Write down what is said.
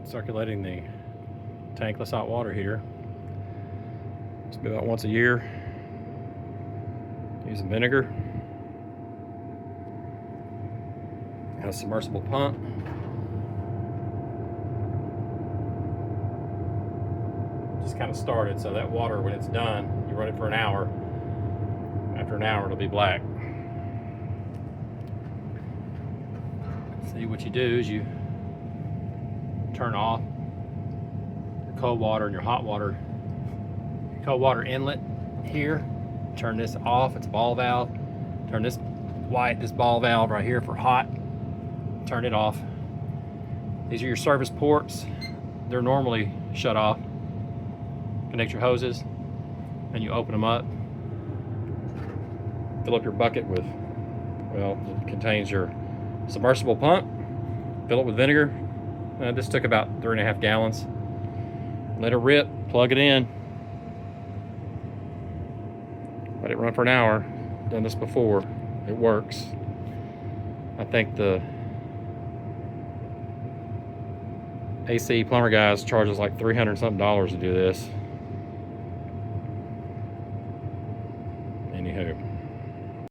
circulating the tankless hot water heater. It's be about once a year. Using vinegar. Got a submersible pump. Just kind of started, so that water, when it's done, you run it for an hour. After an hour, it'll be black. See, what you do is you turn off your cold water and your hot water. Your cold water inlet here. Turn this off. It's a ball valve. Turn this ball valve right here for hot. Turn it off. These are your service ports. They're normally shut off. Connect your hoses, and you open them up. Fill up your bucket with, well, it contains your submersible pump. Fill it with vinegar. This took about 3.5 gallons. Let it rip, plug it in. Let it run for an hour. Done this before. It works. I think the AC plumber guys charge us like $300 something to do this.